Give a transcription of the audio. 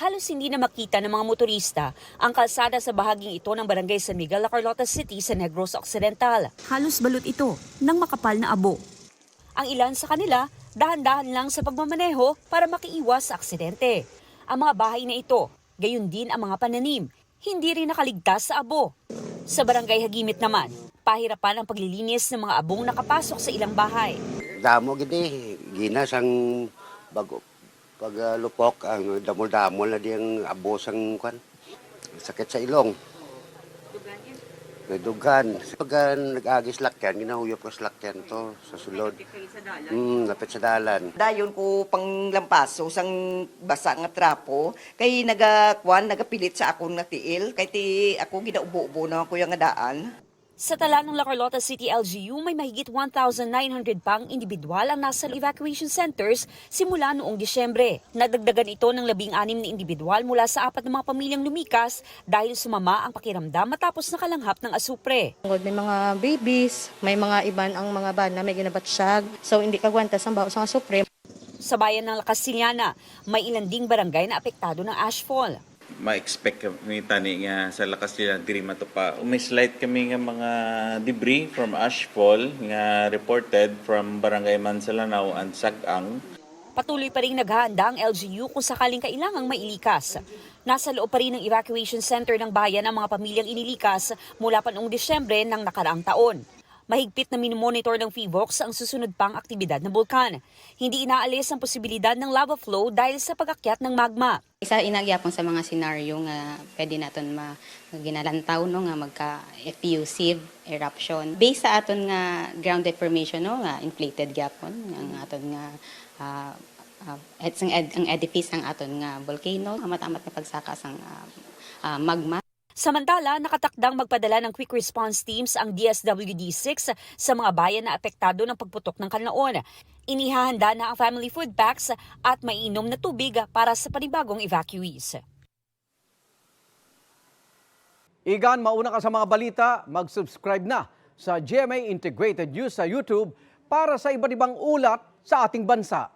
Halos hindi na makita ng mga motorista ang kalsada sa bahaging ito ng Barangay San Miguel, Carlota City sa Negros Occidental. Halos balot ito ng makapal na abo. Ang ilan sa kanila, dahan-dahan lang sa pagmamaneho para makiiwas sa aksidente. Ang mga bahay na ito, gayon din ang mga pananim, hindi rin nakaligtas sa abo. Sa Barangay Hagimit naman, pahirapan ang paglilinis ng mga abong nakapasok sa ilang bahay. Damo gini, ginas ang bago paglupok ang damo-damo na diyang abos ang kwan. Sakit sa ilong. Dugan. Pag nag-agis lakyan, ginahuyop ko sa lakyan to sa sulod. Lapit sa dalan. Dayon ko panglampaso sang basa nga trapo kay nagapilit sa akong natiil kay ti ako ginaubo-ubo na ko yung daan. Sa tala ng La Carlota City LGU, may mahigit 1,900 pang individual ang nasa evacuation centers simula noong Disyembre. Nadagdagan ito ng 16 na individual mula sa 4 na mga pamilyang lumikas dahil sumama ang pakiramdam matapos nakalanghap ng asupre. May mga babies, may mga iban ang mga bana, may ginabatsyag. So hindi kagwantas ang baos ng asupre. Sa bayan ng Lacasiliana, may ilan ding barangay na apektado ng ashfall. Ma-expect kami tani nga sa lakas nila diri matupa. May slight kami nga mga debris from ashfall nga reported from Barangay Mansalanao and Sagang. Patuloy pa rin naghahanda ang LGU kung sakaling kailangang mailikas. Nasa loob pa rin ng evacuation center ng bayan ang mga pamilyang inilikas mula pa noong Disyembre ng nakaraang taon. Mahigpit na minomonitor ng PHIVOLCS ang susunod pang aktibidad ng bulkan. Hindi inaalis ang posibilidad ng lava flow dahil sa pag-akyat ng magma. Isa inagyapon sa mga senaryo nga pwede naton ginalantaw no nga magka-effusive eruption. Based sa aton nga ground deformation no nga inflated gyapon ang aton nga ang edifice ang aton nga volcano matamat na pagsakas ang magma. Samantala, nakatakdang magpadala ng quick response teams ang DSWD-6 sa mga bayan na apektado ng pagputok ng kanlaon. Inihahanda na ang family food packs at mainom na tubig para sa panibagong evacuees. Igan, mauna ka sa mga balita, mag-subscribe na sa GMA Integrated News sa YouTube para sa iba't ibang ulat sa ating bansa.